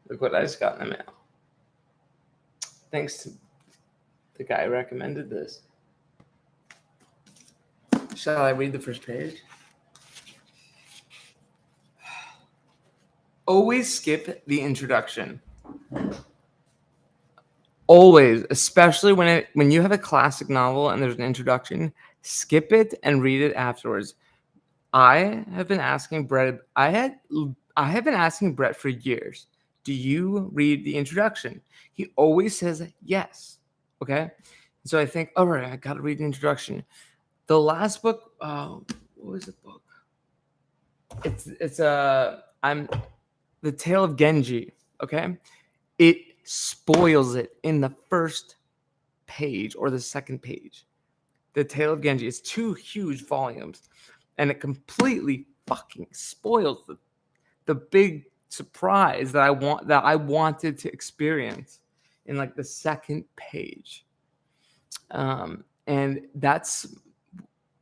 Look what I just got in the mail. Thanks to the guy who recommended this. Shall I read the first page? Always skip the introduction. Always, especially when you have a classic novel and there's an introduction, skip it and read it afterwards. I have been asking Brett. I have been asking Brett for years. Do you read the introduction? He always says yes. Okay, so I think, all right, I got to read the introduction. The last book, what was the book? It's I'm The Tale of Genji. Okay, it spoils it in the first page or the second page. The Tale of Genji is 2 huge volumes, and it completely fucking spoils the big surprise that I wanted to experience in like the second page. And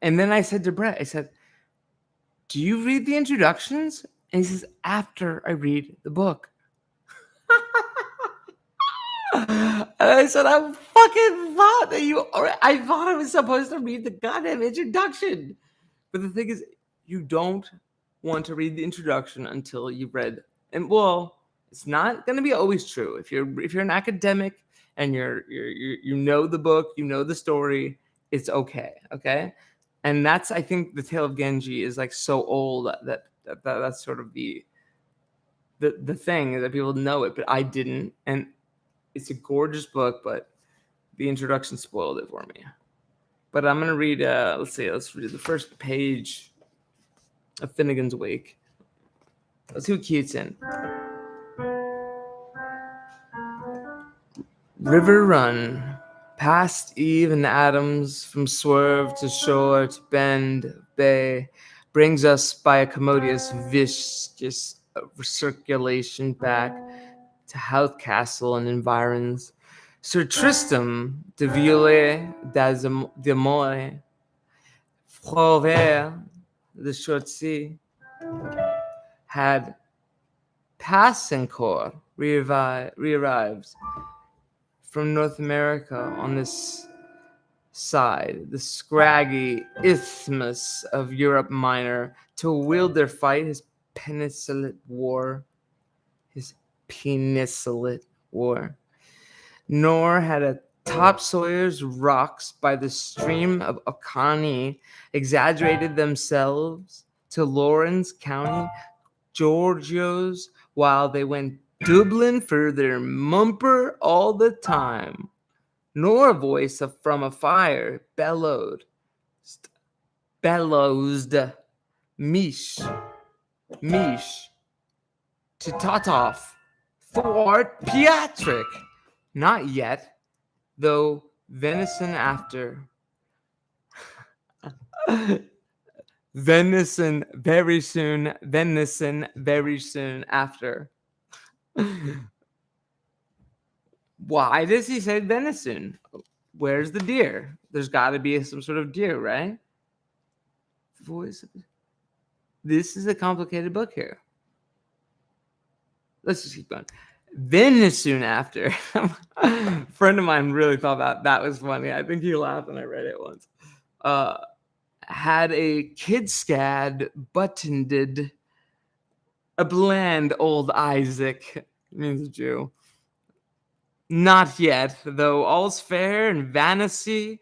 then I said to Brett, I said, "Do you read the introductions?" And he says, "After I read the book." And I said, I fucking thought that I thought I was supposed to read the goddamn introduction. But the thing is, you don't want to read the introduction until you've read. And well, it's not going to be always true. If you're an academic and you know the book, you know the story, it's okay. Okay. And I think The Tale of Genji is like so old that's sort of the thing that people know it, but I didn't. And it's a gorgeous book, but the introduction spoiled it for me. But I'm gonna read. Let's read the first page of Finnegan's Wake. Let's see what Keats in. River run past Eve and Adams, from swerve to shore to bend bay, brings us by a commodious viscous circulation back to Howth Castle and environs. Sir Tristram de Violet d'Amoy, Frovert de Chaussy, had Passencourt re-arrives from North America on this side, the scraggy isthmus of Europe Minor, to wield their fight his Peninsulate War. Nor had a topsawyer's rocks by the stream of Oconee exaggerated themselves to Lawrence County, Georgios, while they went Dublin for their mumper all the time. Nor a voice from a fire bellowsed, Mish, to Totov, thwart Piatric. Not yet, though venison after. Venison very soon after. Why does he say venison? Where's the deer? There's got to be some sort of deer, right? This is a complicated book here. Let's just keep going. Then soon after, a friend of mine really thought that was funny. I think he laughed when I read it once. Had a kid scad buttoned a bland old Isaac, means Jew. Not yet, though all's fair and vanity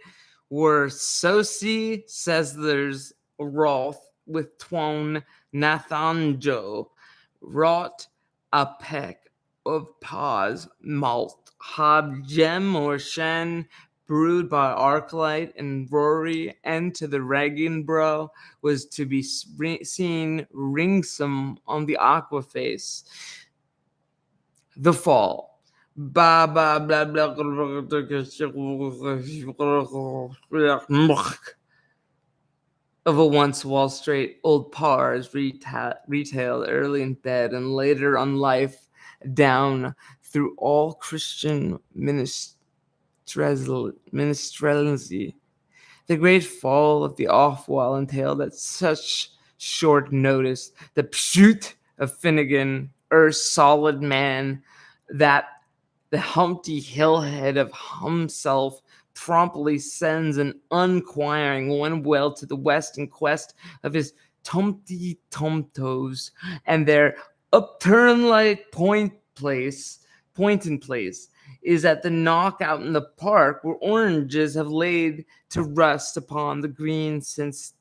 were soci, says there's wroth with twone Nathanjo, wrought a peck of pause, malt, hob, gem, or shen, brewed by Arclight and Rory, and to the Regenbro was to be seen ringsome on the aqua face. The fall. Ba ba blah blah of a once Wall Street old pars retailed early in bed and later on life down through all Christian minstrelsy. The great fall of the off-wall entailed at such short notice the pursuit of Finnegan, solid man, that the Humpty Hillhead of himself promptly sends an unquiring one well to the west in quest of his Tumty Tumtos and their upturn like point in place is at the knockout in the park where oranges have laid to rust upon the green since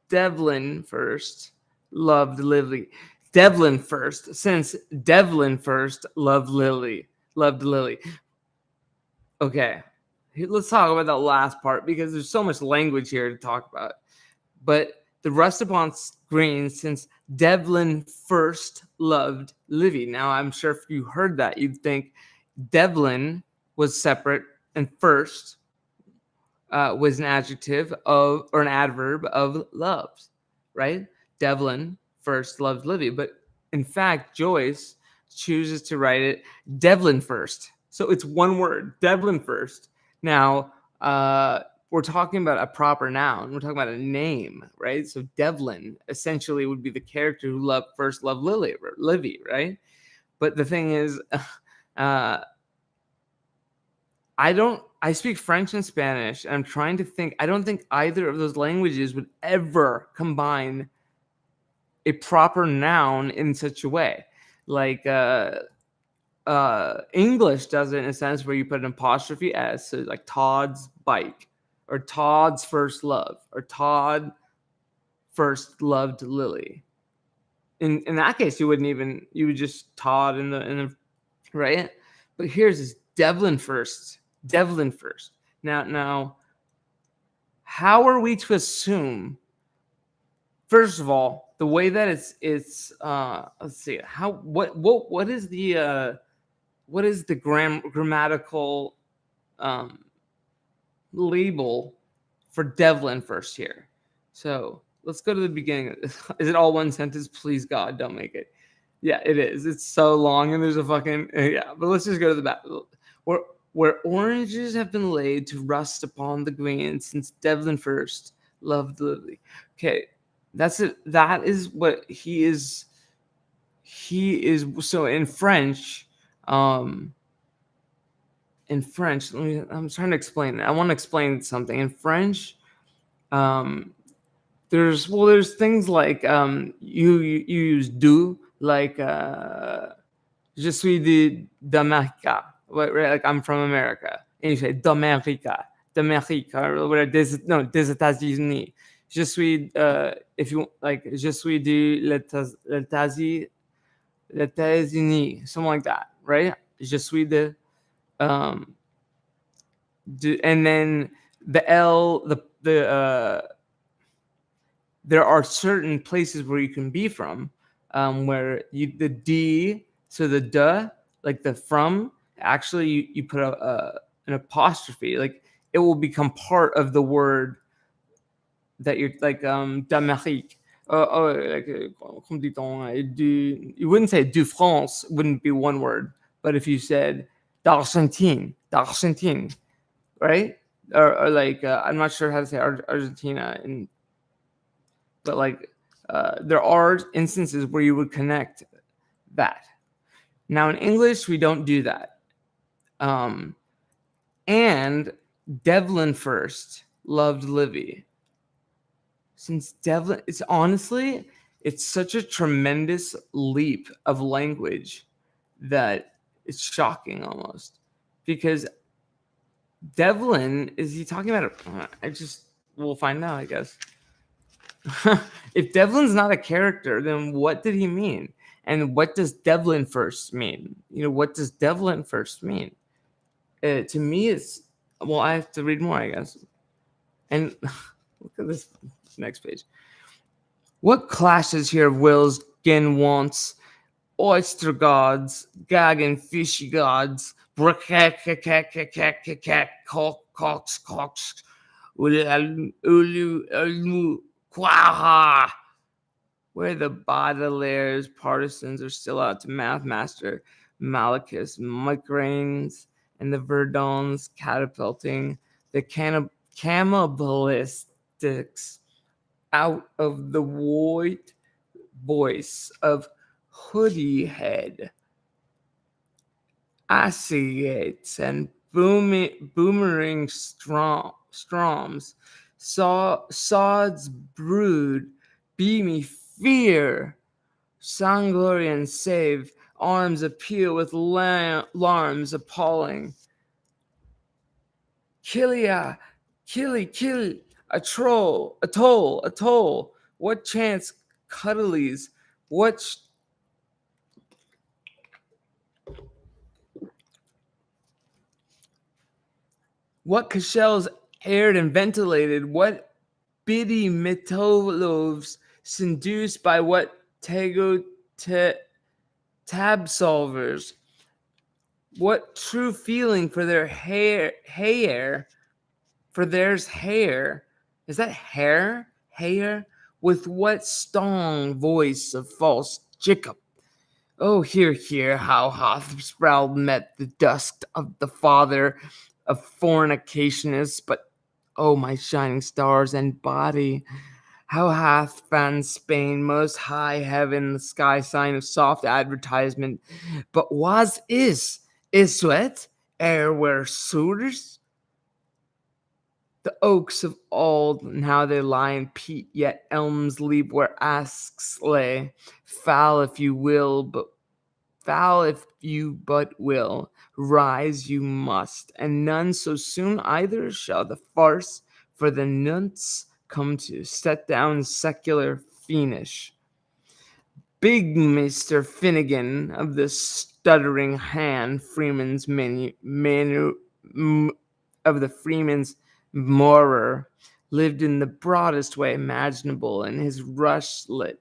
Devlin first loved Lily. Devlin first, since Devlin first loved Lily. Loved Lily. Okay, let's talk about that last part because there's so much language here to talk about. But the rust upon green since Devlin first loved Livy. Now, I'm sure if you heard that, you'd think Devlin was separate and first was an adjective of or an adverb of loves, right? Devlin first loved Livy, but in fact, Joyce chooses to write it Devlin first. So it's one word, Devlin first. Now, we're talking about a proper noun. We're talking about a name, right? So Devlin essentially would be the character who first loved Livy, right? But the thing is, I speak French and Spanish, and I'm trying to think. I don't think either of those languages would ever combine a proper noun in such a way. Like English does it in a sense where you put an apostrophe S, so like Todd's bike, or Todd's first love, or Todd first loved Lily. In that case, you would just Todd in the right. But here's this Devlin first. Now, how are we to assume? First of all, the way that it's let's see what is the grammatical label for Devlin first here? So let's go to the beginning. Is it all one sentence? Please God, don't make it. Yeah, it is. It's so long and there's a fucking yeah. But let's just go to the back. Where oranges have been laid to rust upon the green since Devlin first loved Lily. Okay, that's it. That is what he is. He is so in French. I'm trying to explain. I want to explain something in French. There's things like you use do like je suis d'América, right? Like I'm from America, and you say d'América, or whatever. Des États-Unis. Je suis if you like je suis États-Unis, something like that, right? Je suis um and then the L there are certain places where you can be from, where the D, so the duh, like the from, actually you put an apostrophe, like it will become part of the word that you're like d'Amérique. Like you wouldn't say du France wouldn't be one word, but if you said d'Argentine, right? Or like I'm not sure how to say Argentina in. But like there are instances where you would connect that. Now in English, we don't do that. And Devlin first loved Livy. Since Devlin, it's such a tremendous leap of language that it's shocking almost. Because Devlin, is he talking about we'll find out, I guess. If Devlin's not a character, then what did he mean? And what does Devlin first mean? What does Devlin first mean? To me, I have to read more, I guess. And look at this next page. What clashes here of wills, gin wants, oyster gods, gag and fishy gods, cocks, Quaha! Where the Baudelaires partisans are still out to master Malachus, migraines, and the Verdons catapulting the cannibalistics out of the white voice of hoodie head, associates, and boomerang stroms, sod's brood, beamy fear, Sangorian save, arms appeal with larms appalling. Killia, kill, a troll, a toll. What chance cuddlies? What cashels aired and ventilated? What biddy metolovs seduced by what tego tab solvers? What true feeling for their hair, for theirs hair? Is that hair? Hair? With what strong voice of false Jacob? Oh, hear, how hath Sproul met the dust of the father of fornicationists, but oh, my shining stars and body, how hath found Spain most high heaven, the sky sign of soft advertisement, but is sweat, ere were suitors? The oaks of old, and how they lie in peat, yet elms leap where asks lay. Foul if you will, will, rise you must, and none so soon either shall the farce for the nunts come to set down secular fiendish. Big Mr. Finnegan of the stuttering hand, Freeman's of the Freeman's Morer, lived in the broadest way imaginable, and his rush lit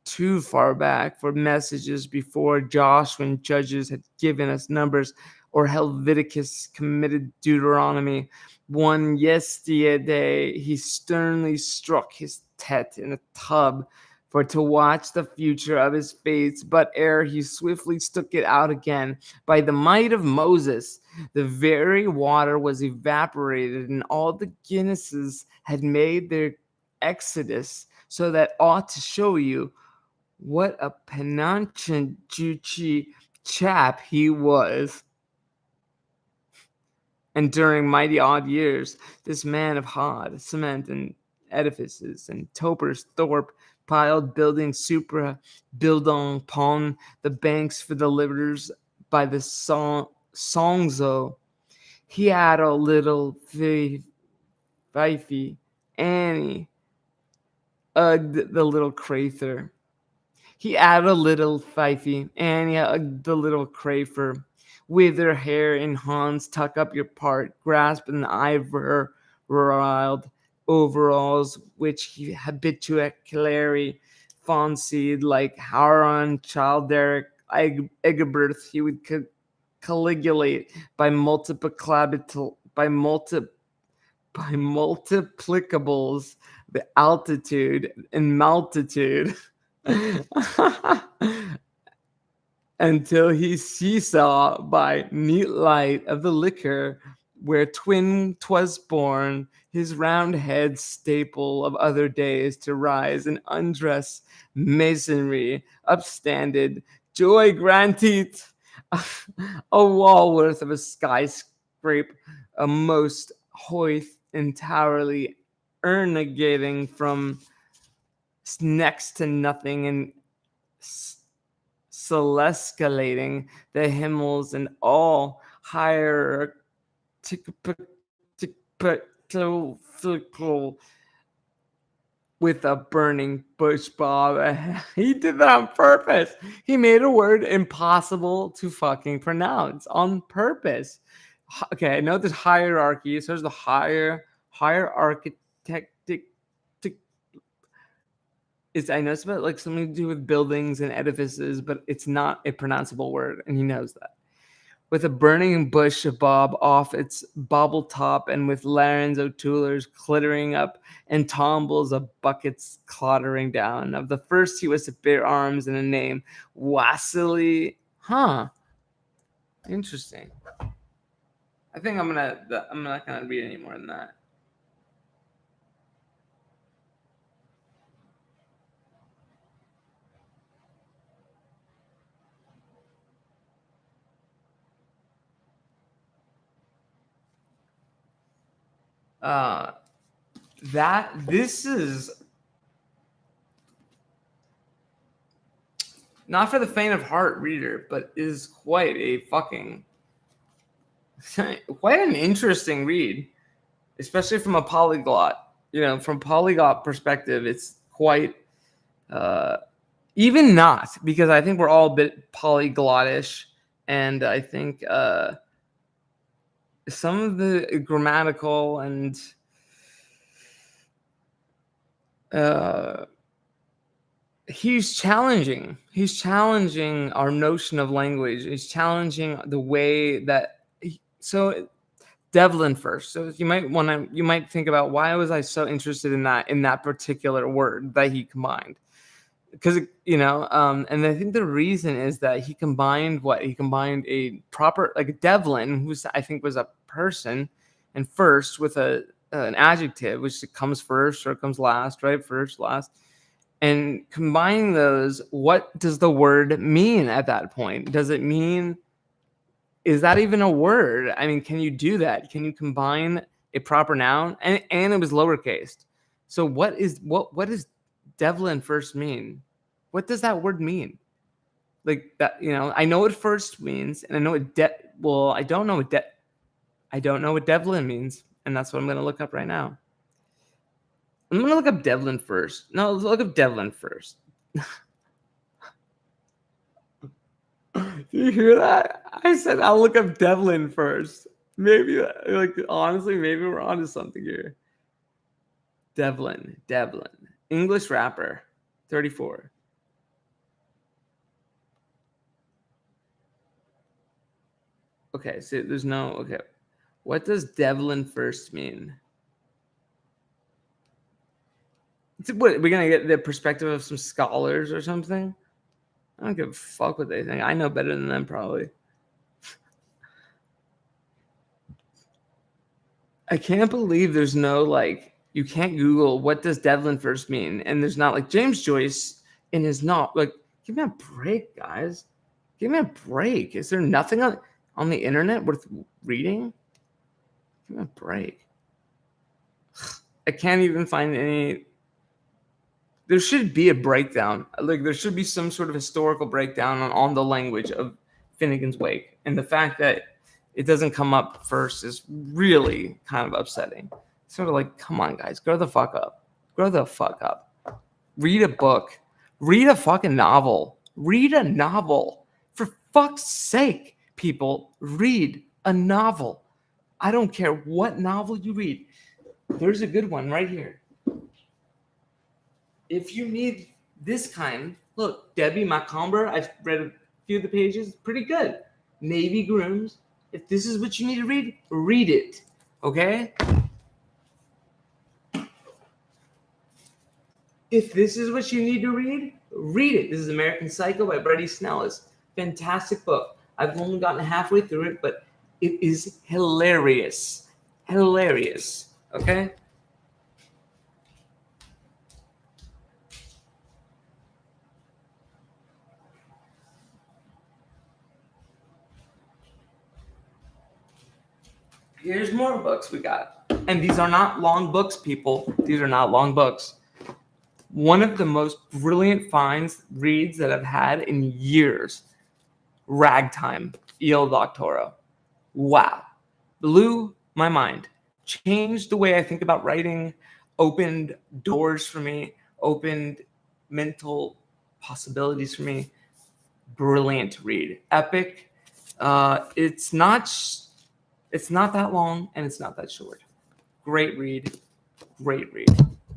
too far back for messages before Josh, when judges had given us numbers, or Helviticus committed Deuteronomy. One yesterday he sternly struck his tet in a tub for to watch the future of his fates, but ere he swiftly took it out again, by the might of Moses, the very water was evaporated, and all the Guinnesses had made their exodus, so that ought to show you what a penanchuchi chap he was. And during mighty odd years, this man of hod, cement, and edifices, and topers Thorpe piled building supra, building upon the banks for the livers by the Songzo. He had a little Fifey, Annie, the little Crather. He added a little Fifey, and the little Crafer, with her hair in Hans, tuck up your part, grasp an ivory overalls, which he habitually fancied like Haran, Childeric, Egberth, he would colligulate by by multiplicables, the altitude and multitude. Until he seesaw by neat light of the liquor where twin 'twas born, his round head staple of other days to rise and undress masonry upstanded, joy granted, a wall worth of a skyscrape, a most hoith entirely ernagating from next to nothing and celescalating the Himmels and all hierarchical with a burning bush, Bob. He did that on purpose. He made a word impossible to fucking pronounce on purpose. Okay, I know there's hierarchy. So there's the higher architectic. I know it's about like something to do with buildings and edifices, but it's not a pronounceable word, and he knows that. With a burning bush of bob off its bobble top, and with Larens O'Toolers clittering up, and tumbles of buckets clattering down. Of the first he was to bear arms and a name, Wassily. Huh. Interesting. I think I'm not gonna read any more than that. Uh, this is not for the faint of heart, reader, but is quite a fucking quite an interesting read, especially from a polyglot. From polyglot perspective, it's quite even not, because I think we're all a bit polyglottish, and I think some of the grammatical and he's challenging our notion of language. He's challenging the way that so Devlin first. So you might think about, why was I so interested in that particular word that he combined? Because and I think the reason is that he combined a proper, like Devlin, who's I think was a person, and first with an adjective, which comes first or comes last, right? First, last. And combining those, what does the word mean at that point? Does it mean, is that even a word? I mean, can you do that? Can you combine a proper noun? And it was lowercase. So what does Devlin first mean? What does that word mean? Like that, I know what first means, and I know what I don't know what Devlin means, and that's what I'm going to look up right now. I'm going to look up Devlin first. No, let's look up Devlin first. Do you hear that? I said I'll look up Devlin first. Maybe, honestly, maybe we're onto something here. Devlin. English rapper, 34. Okay, so there's no, okay. What does Devlin first mean? What, we're going to get the perspective of some scholars or something? I don't give a fuck what they think. I know better than them, probably. I can't believe there's no, you can't Google what does Devlin first mean, and there's not, James Joyce in his give me a break, guys. Give me a break. Is there nothing on the internet worth reading? Give me a break. I can't even find any. There should be a breakdown. There should be some sort of historical breakdown on the language of Finnegan's Wake. And the fact that it doesn't come up first is really kind of upsetting. Sort of come on, guys, grow the fuck up. Grow the fuck up. Read a book. Read a fucking novel. Read a novel. For fuck's sake, people, read a novel. I don't care what novel you read. There's a good one right here. If you need this kind, look, Debbie Macomber, I've read a few of the pages, pretty good. Navy Grooms. If this is what you need to read it, okay? If this is what you need to read it. This is American Psycho by Bret Easton Ellis. Fantastic book. I've only gotten halfway through it, but it is hilarious. Hilarious, okay? Here's more books we got. And these are not long books, people. These are not long books. One of the most brilliant reads that I've had in years. Ragtime, Il Doctoro. Wow. Blew my mind. Changed the way I think about writing. Opened doors for me. Opened mental possibilities for me. Brilliant read. Epic. It's not that long, and it's not that short. Great read.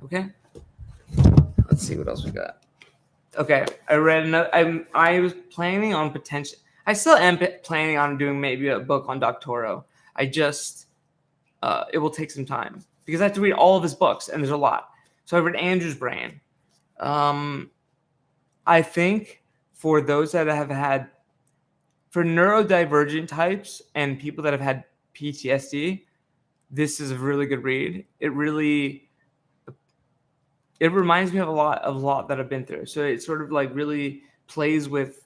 Okay? Let's see what else we got. Okay, I read another. I was planning on I still am planning on doing maybe a book on Doctorow. I just, it will take some time because I have to read all of his books, and there's a lot. So I read Andrew's Brain. I think for those that have had, for neurodivergent types and people that have had PTSD, this is a really good read. It reminds me of a lot that I've been through. So it sort of really plays with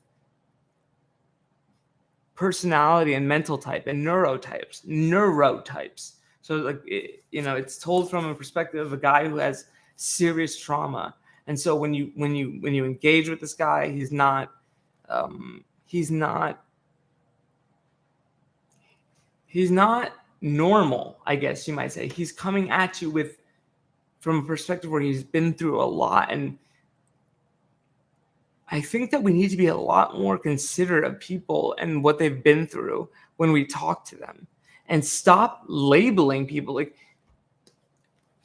personality and mental type and neurotypes. So like it's told from a perspective of a guy who has serious trauma. And so when you engage with this guy, he's not normal, I guess you might say. He's coming at you with from a perspective where he's been through a lot. And I think that we need to be a lot more considerate of people and what they've been through when we talk to them, and stop labeling people like,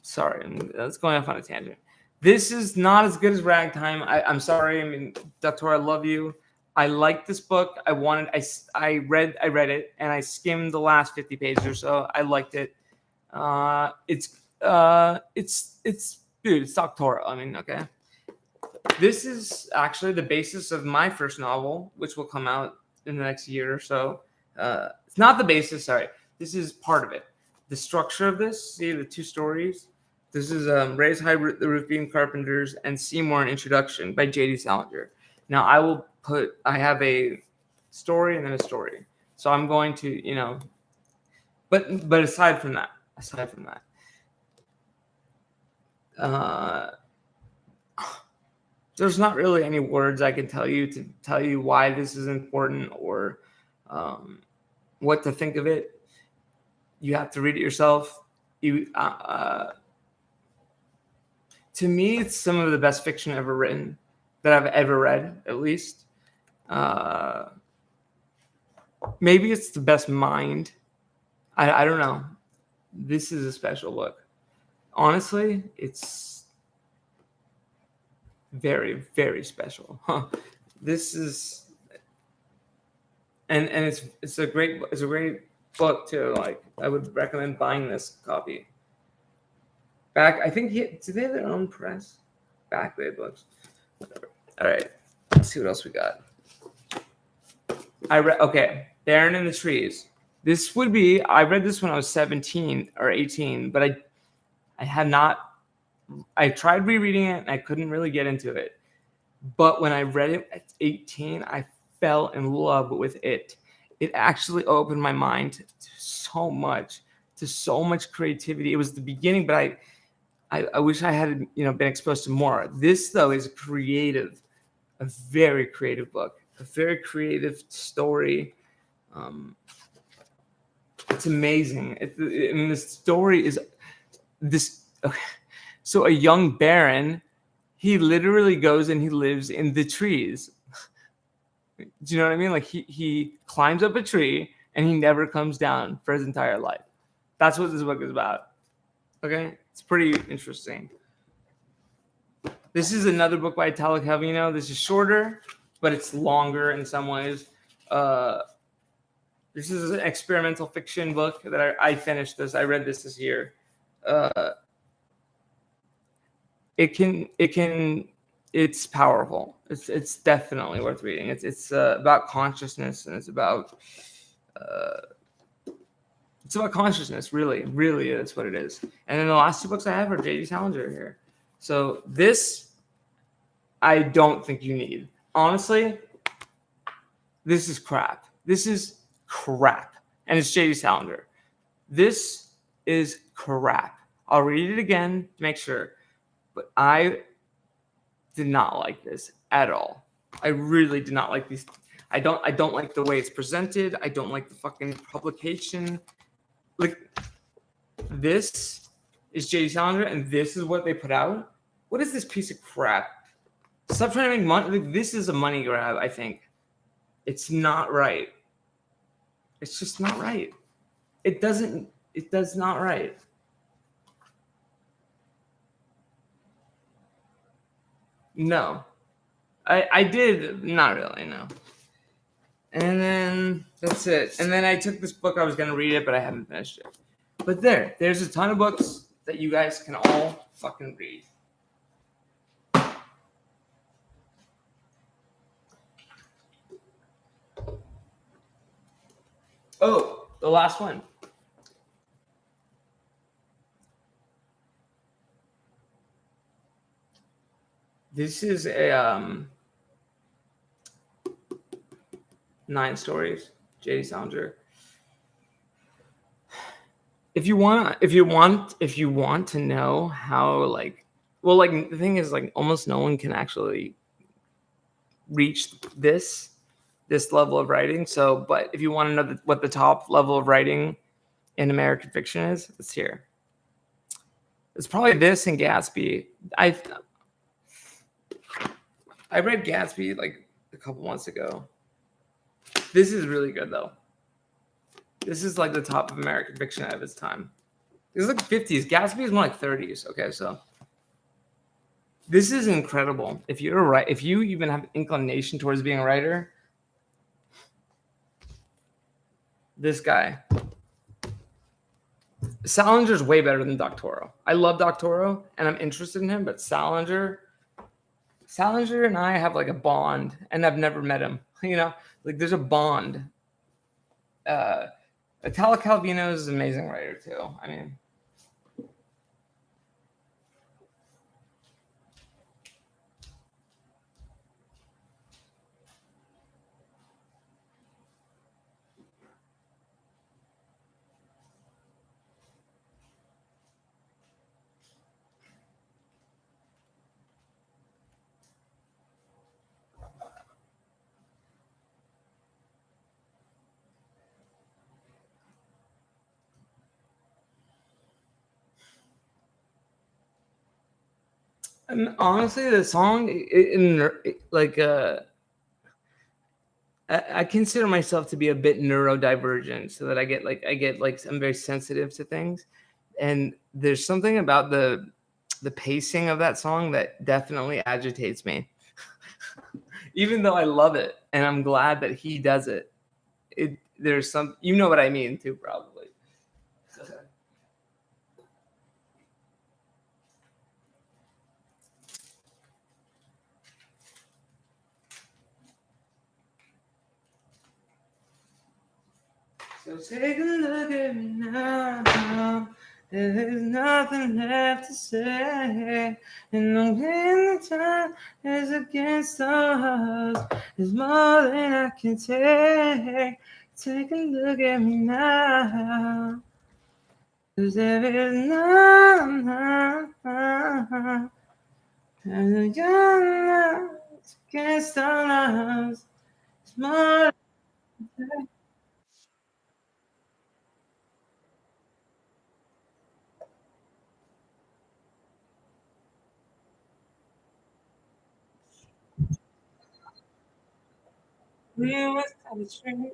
sorry, that's going off on a tangent. This is not as good as Ragtime. I'm sorry. I mean, Doctor, I love you. I like this book. I read it and I skimmed the last 50 pages or so. I liked it. Dude, it's Doctor. I mean, okay. This is actually the basis of my first novel, which will come out in the next year or so. It's not the basis, sorry. This is part of it. The structure of this, see the two stories? This is Raise High the Roof Beam Carpenters and Seymour, an Introduction by J.D. Salinger. Now, I have a story and then a story. So I'm going to, but aside from that, there's not really any words I can tell you to tell you why this is important or what to think of it. You have to read it yourself. To me, it's some of the best fiction ever written that I've ever read, at least. Maybe it's the best mind. I don't know. This is a special book. Honestly, it's very, very special. This is, and it's a great book too. Like, I would recommend buying this copy. I think do they have their own press? Backblade books. Whatever. All right. Let's see what else we got. Okay, Baron in the Trees. I read this when I was 17 or 18, but I tried rereading it and I couldn't really get into it. But when I read it at 18, I fell in love with it. It actually opened my mind to so much creativity. It was the beginning, but I wish I had been exposed to more. This though is a very creative book, a very creative story. It's amazing. The story is this. Okay. So a young baron, he literally goes and he lives in the trees. Do you know what I mean? Like he climbs up a tree and he never comes down for his entire life. That's what this book is about. Okay, it's pretty interesting. This is another book by Italo Calvino. This is shorter, but it's longer in some ways. This is an experimental fiction book that I finished this. I read this year. It's powerful. It's definitely worth reading. It's about consciousness, and it's about consciousness. Really, that's what it is. And then the last two books I have are J.D. Salinger here. So this, I don't think you need. Honestly, this is crap. And it's J.D. Salinger. This is crap. I'll read it again to make sure. But I did not like this at all. I really did not like these. I don't like the way it's presented. I don't like the fucking publication. Like, this is J.D. Salinger, and this is what they put out. What is this piece of crap? Stop trying to make money. Like, this is a money grab, I think. It's not right. It's just not right. It does not right. No. I did not really, no. And then that's it. And then I took this book. I was going to read it, but I haven't finished it. But there's a ton of books that you guys can all fucking read. Oh, the last one. This is a 9 stories, J.D. Salinger. if you want to know how, like, well, like, the thing is, like, almost no one can actually reach this level of writing. So, but if you want to know what the top level of writing in American fiction is, it's here. It's probably this and Gatsby. I I read Gatsby like a couple months ago. This is really good though. This is like the top of American fiction of its time. This is like 50s. Gatsby is more like 30s. Okay, so this is incredible. If you're right, if you even have inclination towards being a writer, this guy. Salinger's way better than Doctorow. I love Doctorow and I'm interested in him, but Salinger and I have like a bond, and I've never met him. You know, like there's a bond. Italo Calvino is an amazing writer too. I mean, and honestly, the song, like, I consider myself to be a bit neurodivergent, so that I get like I'm very sensitive to things, and there's something about the pacing of that song that definitely agitates me. Even though I love it and I'm glad that he does it, there's some, you know what I mean too, probably. So take a look at me now. There's nothing left to say. And the wind the time is against us. There's more than I can take. Take a look at me now. 'Cause there is none. And the young lights against us. There's more. We was the truth.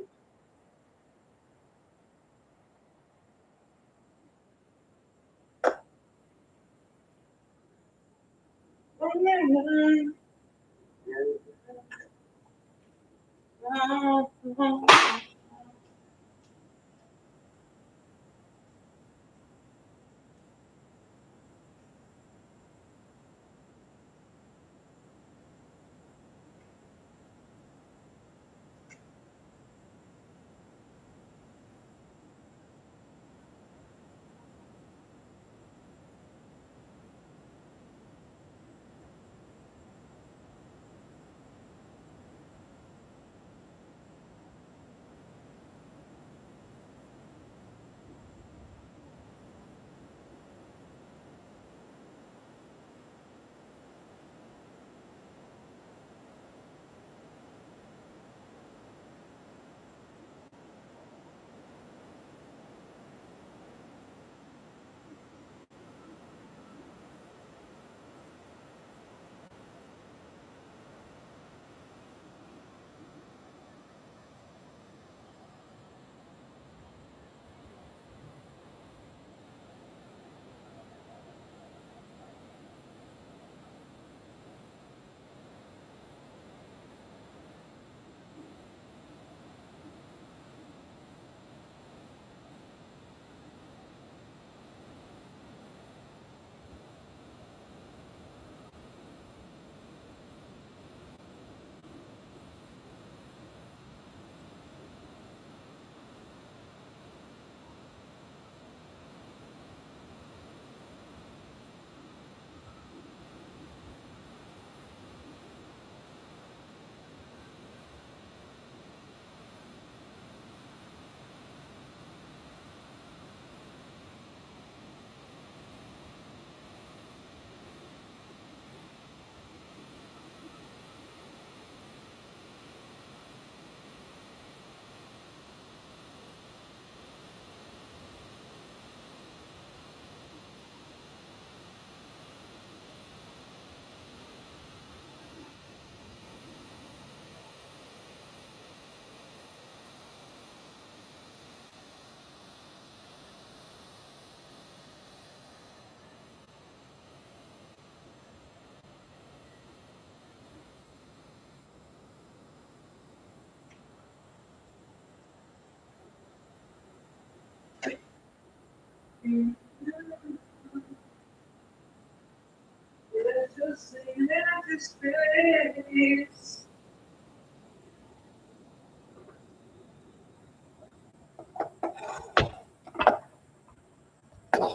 Oh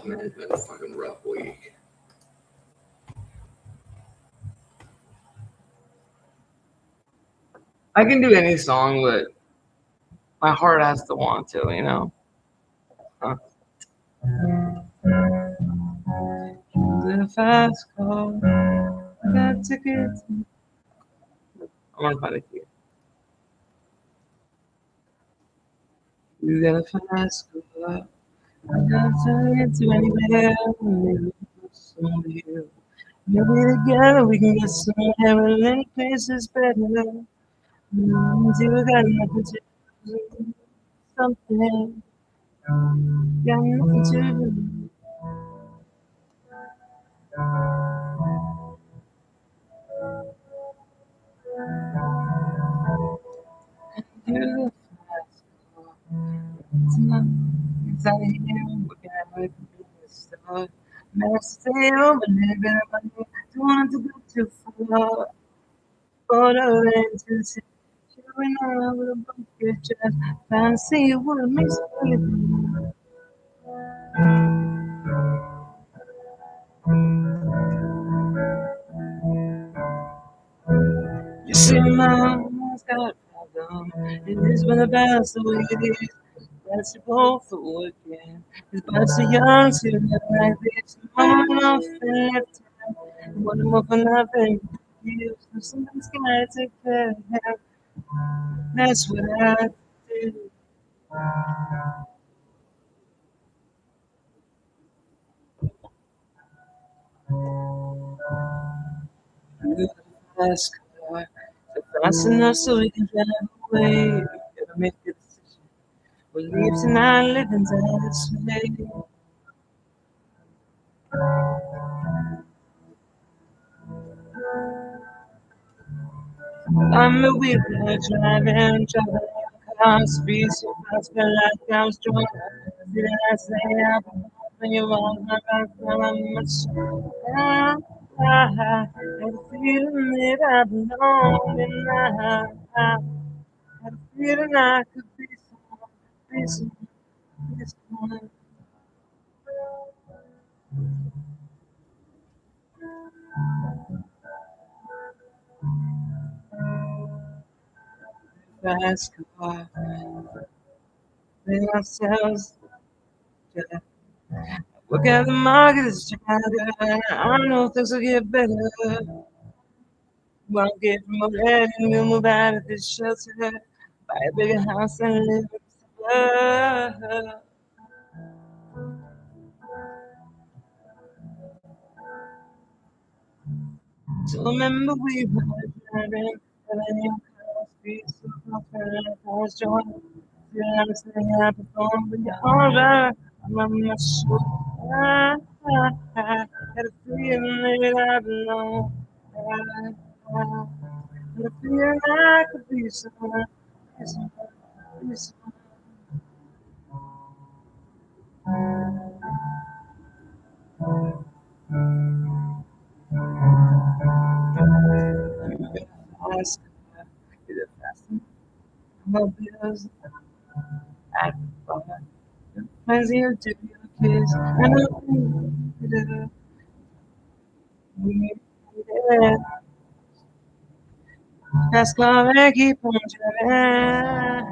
man, it's been a fucking rough week. I can do any song, but my heart has to want to, you know. Huh? In a fast car, I got tickets. I'm on find a key. You got a fast car, I got tickets to anywhere. Maybe somewhere. Maybe together we can get somewhere. And any place is better. You got nothing to do. Something. Got nothing to do. You it's out here, looking at my stuff. Man, stay over, living up. Don't want to go too far. Photo and see. Showing up with a bucket chest. Trying to see what makes me feel. You see, my mom's got a problem. It is been the best of it is. That's both for working. His body's so young, so live like this. Mama, nothing left. What more for nothing. You, somebody's gotta take care of him. That's what I do. You ask her, so fast enough so we can get away. We gotta make a decision. We'll leave tonight, living this way. I'm a wheeler driving car, speed so fast, feel like I was drunk. Did I say I'm when you want my back, I'm much. I had a feeling that I belong, and I had a feeling I could be someone, be someone, be someone. Fast car, bring ourselves together. Look at the market is trying. I know things will get better. Won't get from overhead and we'll move out of this shelter. Buy a bigger house and live in the suburbs. So remember we were driving, telling you how street so confident I was joining. Feel like saying I perform, but you're alright. I'm not sure. I had a feeling that I belong. I had a feeling I could be someone, be someone, be someone. Ask, is it fast? Mobiles at fun. Fancy your to your kids. I know we need it. Fast car and keep on driving.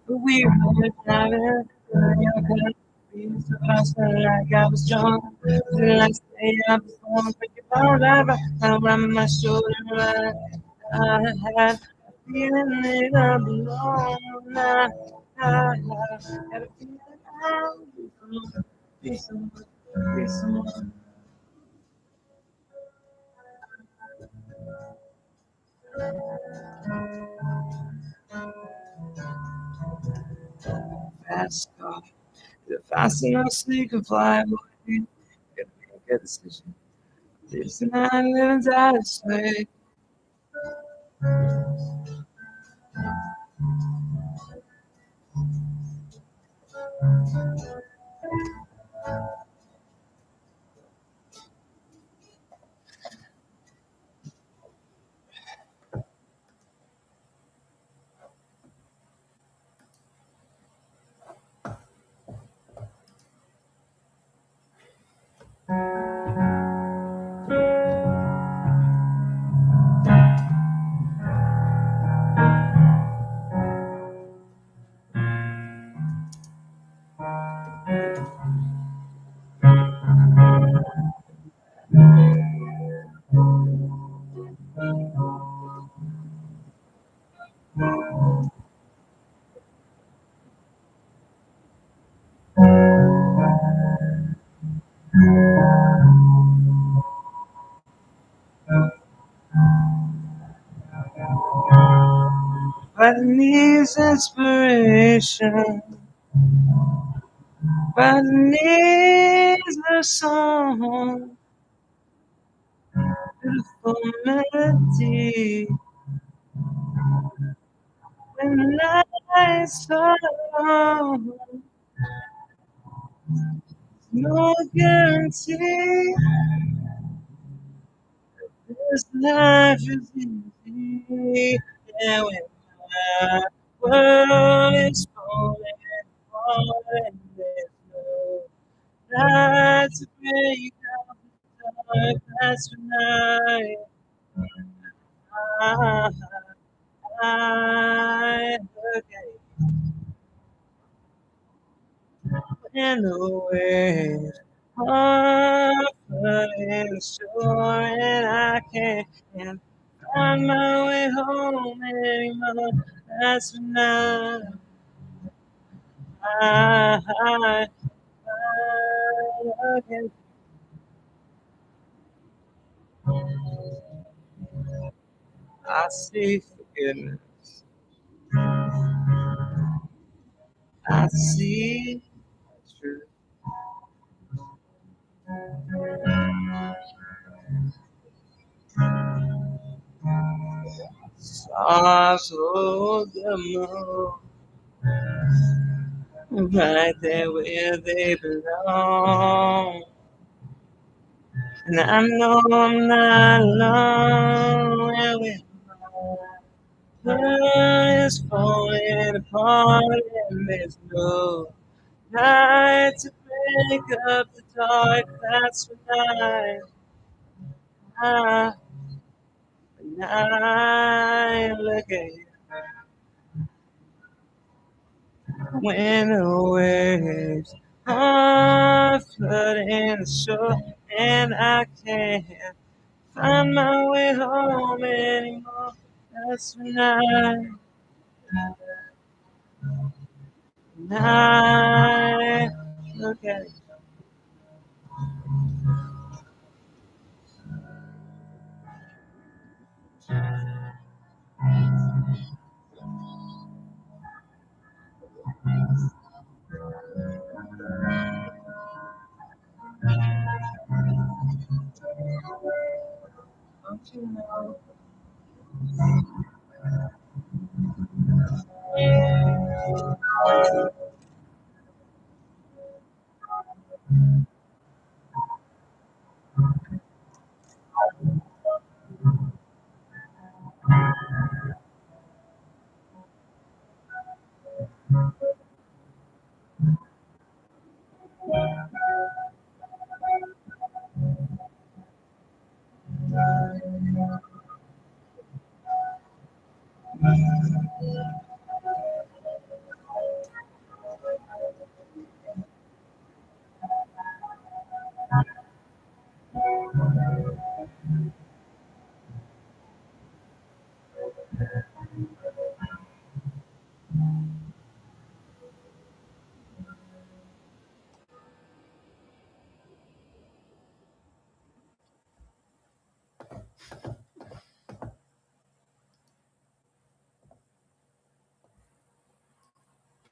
We were driving. Your car be so fast like I was drunk. Feel like stay up before but you found out around my shoulder. I had a feeling that I belong now. I had a feeling I would be someone, be someone. Fast car, is it fast enough so you can fly away? Gotta make a decision. Lives tonight, living out this way. needs inspiration, but needs a song, beautiful melody. When the nights fall, no guarantee this life is easy. And when my world is falling apart, there's no light to break up the dark. That's when I, I look at you in the waves. Heart flooding shore, and I can't find my way home anymore. That's when I again. I see forgiveness. I see truth. Stars hold the moon right there where they belong. And I know I'm not alone. And when my world is falling apart and there's no night to break up the dark, that's I, when I look at you. When the waves are flooding the shore and I can't find my way home anymore. That's when I look at you. Don't you know?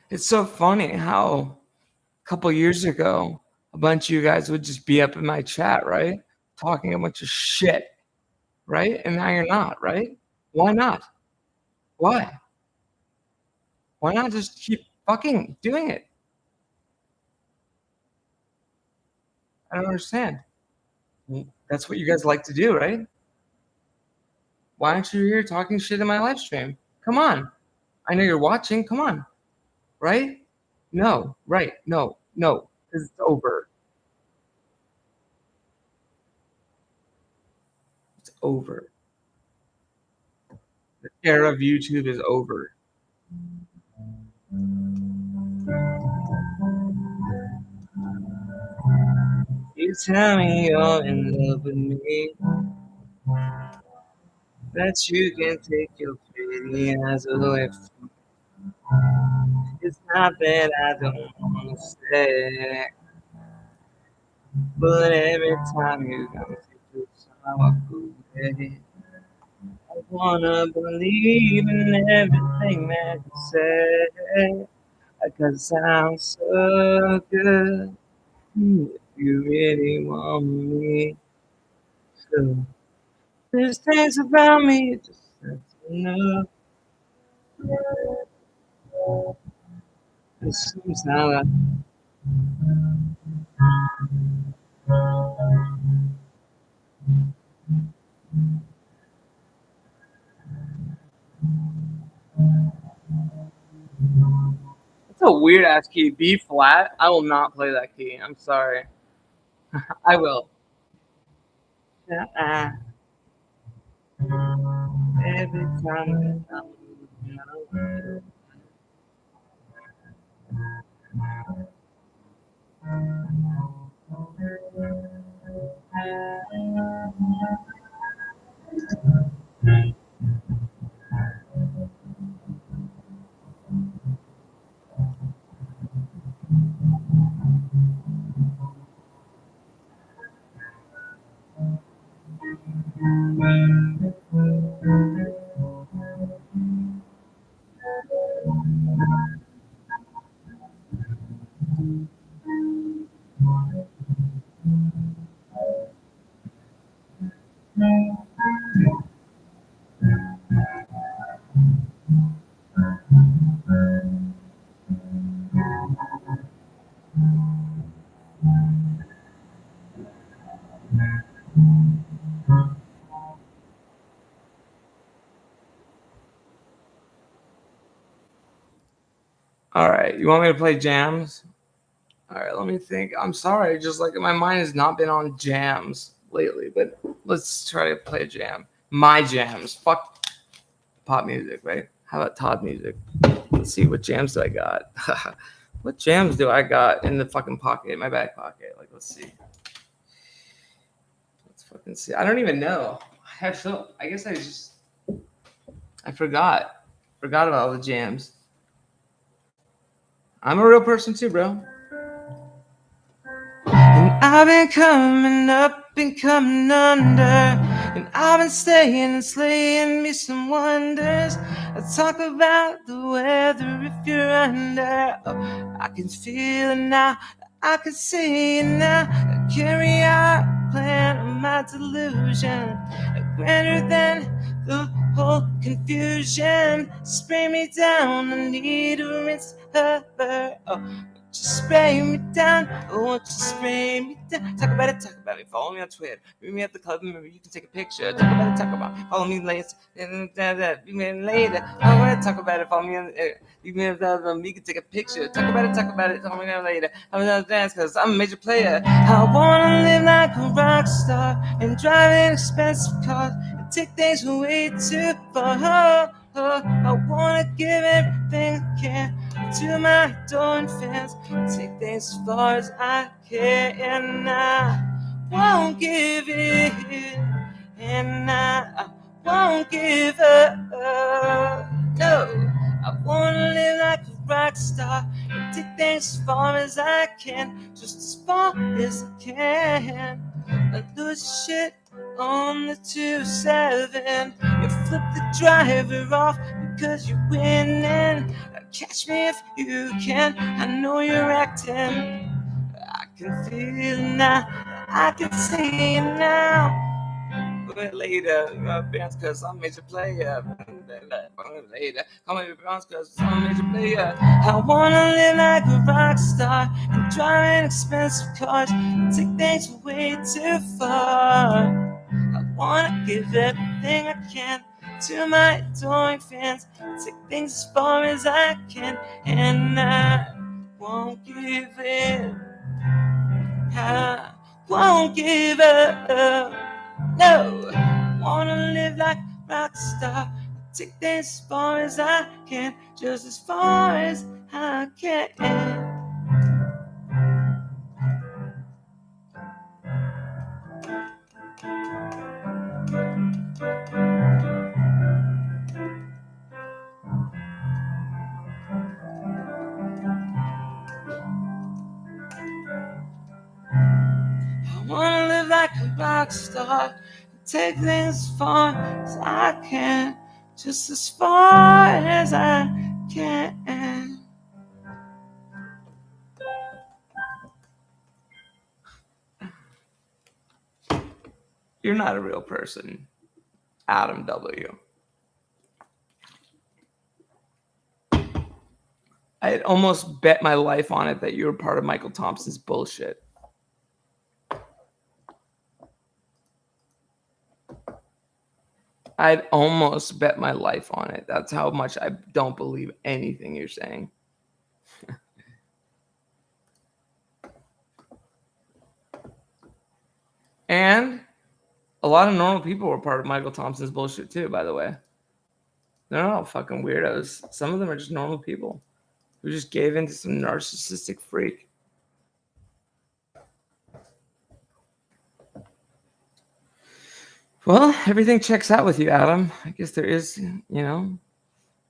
It's so funny how a couple years ago, a bunch of you guys would just be up in my chat, right? Talking a bunch of shit, right? And now you're not, right? Why not? Why? Why not just keep fucking doing it? I don't understand. That's what you guys like to do, right? Why aren't you here talking shit in my live stream? Come on. I know you're watching. Come on. Right? No. Right. No. No. 'Cause it's over. It's over. The era of YouTube is over. You tell me you're in love with me, that you can take your pretty eyes away from me. It's not that I don't wanna stay, but every time you come to someone away, wanna believe in everything that you say, 'cause it sounds so good. If you really want me to, there's things about me just that's enough. It seems now that it's a weird ass key. B flat. I will not play that key. I'm sorry. I will. Uh-uh. Every time I come, all right, you want me to play jams? All right, let me think. I'm sorry, just like my mind has not been on jams lately, but let's try to play a jam. My jams. Fuck pop music, right? How about Todd music? Let's see what jams do I got. What jams do I got in the fucking pocket, my back pocket? Like, let's see. Let's fucking see. I don't even know. I guess I forgot about all the jams. I'm a real person too, bro. And I've been coming up and coming under, and I've been staying and slaying me some wonders. I talk about the weather if you're under. Oh, I can feel it now, I can see it now. I carry out plan of my delusion, grander than the whole confusion. Spray me down, I need a rinse her. Oh, just spray me down, oh, won't you spray me down? Talk about me, follow me on Twitter. Meet me at the club, maybe you can take a picture. Talk about it, follow me later. Meet me later. I wanna talk about it, follow me on you can take a picture. Talk about it, follow me later. I'm gonna dance cause I'm a major player. I wanna live like a rock star and drive an expensive car and take things way too far. I wanna give everything I can to my adoring fans, take things as far as I can, and I won't give in, and I won't give up. No, I wanna live like a rock star and take things as far as I can, just as far as I can. I lose shit on the 2-7. You flip the driver off because you're winning. Catch me if you can. I know you're acting. I can feel it now. I can see it now. But later, bounce cause I'm a major player. Later, call me bounce cause I'm a major player. I wanna live like a rock star and drive an expensive cars and take things way too far. I wanna give everything I can to my adoring fans, take things as far as I can, and I won't give in. I won't give up. No, wanna live like a rock star. Take things as far as I can, just as far as I can. I wanna live like a rock star, take things as far as I can, just as far as I can. You're not a real person, Adam W. I'd almost bet my life on it that you were part of Michael Thompson's bullshit. I'd almost bet my life on it. That's how much I don't believe anything you're saying. And a lot of normal people were part of Michael Thompson's bullshit too, by the way. They're not all fucking weirdos. Some of them are just normal people who just gave in to some narcissistic freak. Well, everything checks out with you, Adam. I guess there is,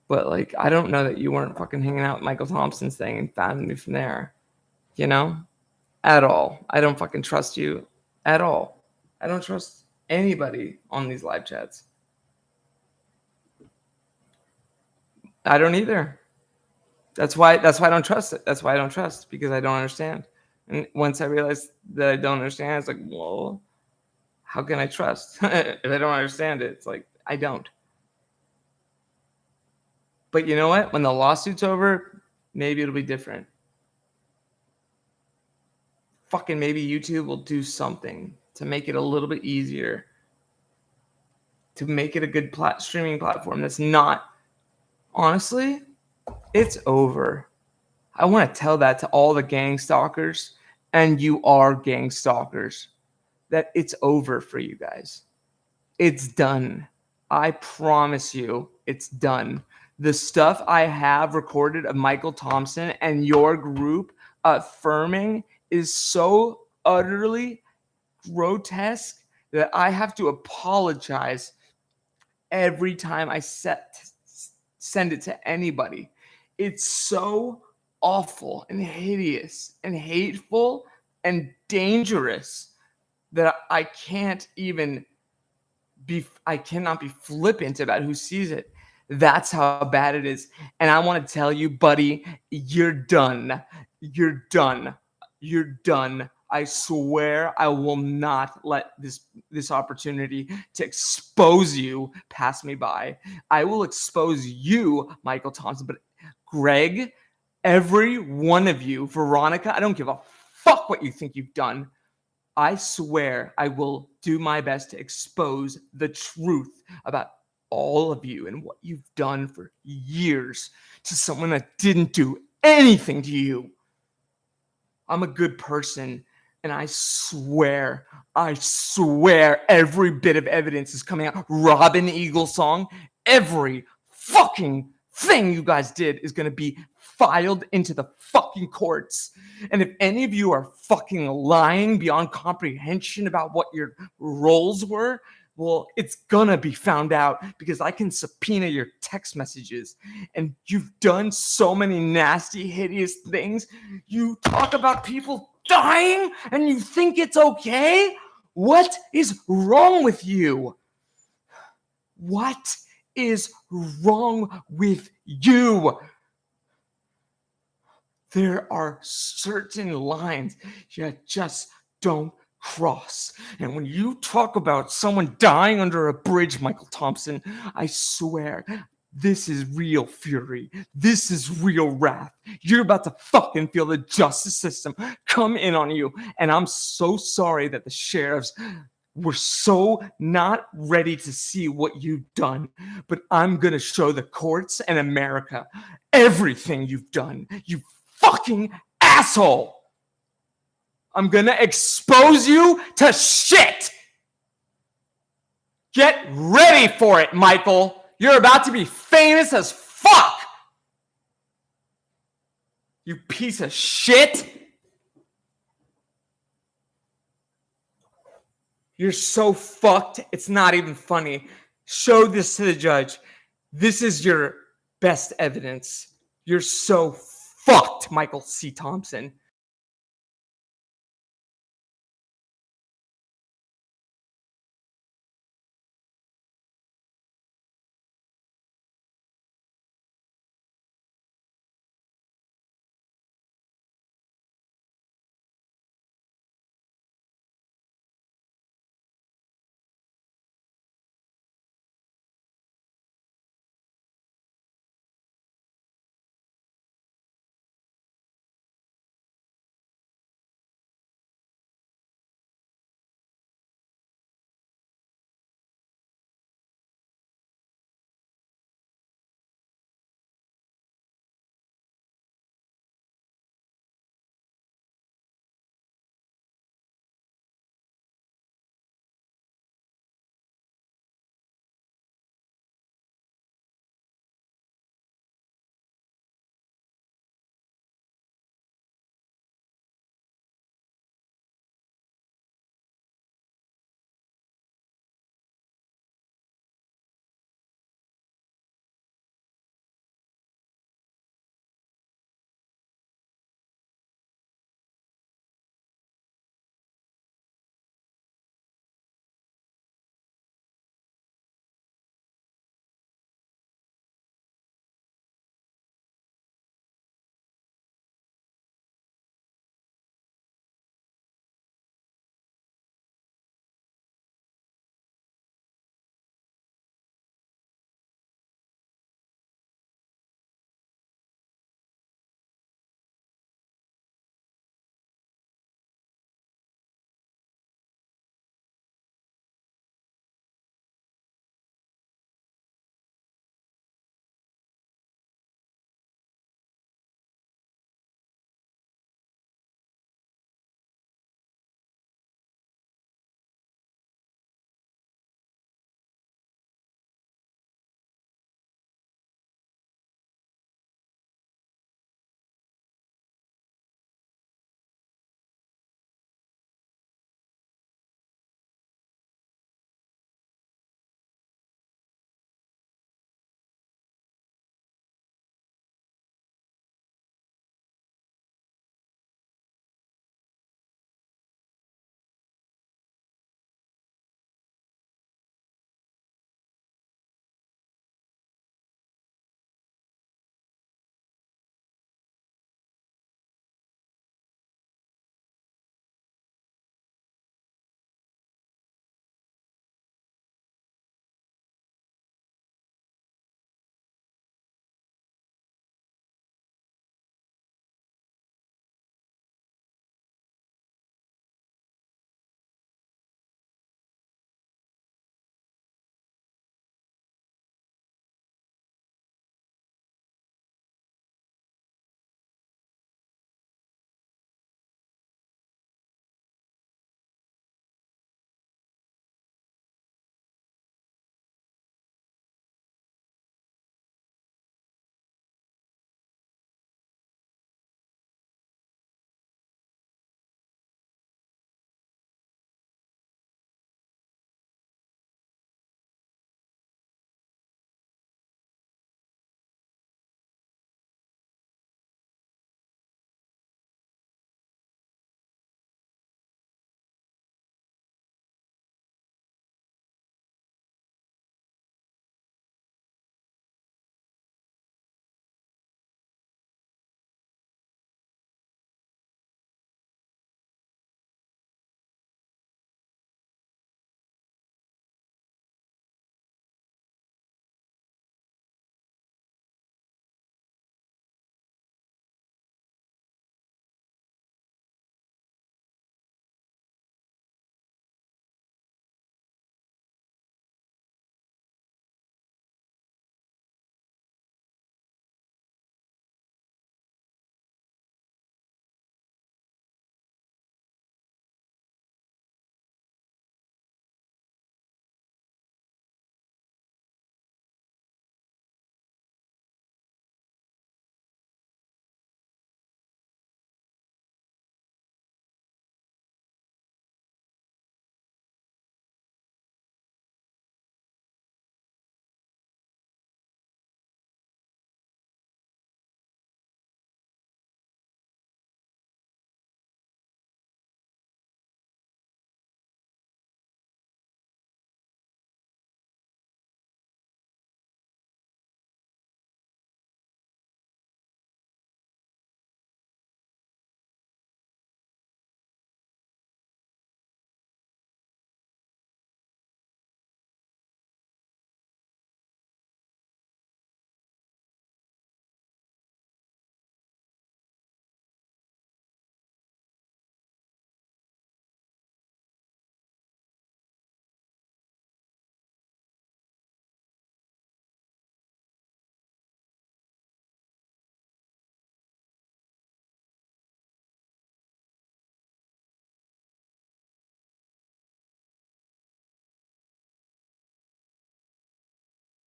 but like, I don't know that you weren't fucking hanging out with Michael Thompson's thing and found me from there, at all. I don't fucking trust you at all. I don't trust anybody on these live chats. I don't either. That's why I don't trust it. That's why I don't trust, because I don't understand. And once I realized that I don't understand, it's like, well, how can I trust? If I don't understand it, it's like, I don't. But you know what? When the lawsuit's over, maybe it'll be different. Fucking maybe YouTube will do something to make it a little bit easier, to make it a good streaming platform that's not, honestly, it's over. I want to tell that to all the gang stalkers, and you are gang stalkers, that it's over for you guys. It's done. I promise you, it's done. The stuff I have recorded of Michael Thompson and your group affirming is so utterly grotesque that I have to apologize every time I send it to anybody. It's so awful and hideous and hateful and dangerous that I cannot be flippant about who sees it. That's how bad it is. And I want to tell you, buddy, you're done. You're done. You're done. I swear I will not let this opportunity to expose you pass me by. I will expose you, Michael Thompson, but Greg, every one of you, Veronica, I don't give a fuck what you think you've done. I swear I will do my best to expose the truth about all of you and what you've done for years to someone that didn't do anything to you. I'm a good person, and I swear every bit of evidence is coming out. Robin Eagle song, every fucking thing you guys did is going to be filed into the fucking courts. And if any of you are fucking lying beyond comprehension about what your roles were, well, it's gonna be found out, because I can subpoena your text messages. And you've done so many nasty, hideous things. You talk about people dying and you think it's okay? What is wrong with you? What is wrong with you? There are certain lines you just don't cross. And when you talk about someone dying under a bridge, Michael Thompson, I swear, this is real fury. This is real wrath. You're about to fucking feel the justice system come in on you. And I'm so sorry that the sheriffs were so not ready to see what you've done. But I'm going to show the courts and America everything you've done. You fucking asshole. I'm going to expose you to shit. Get ready for it, Michael. You're about to be famous as fuck. You piece of shit. You're so fucked. It's not even funny. Show this to the judge. This is your best evidence. You're so fucked, Michael C. Thompson.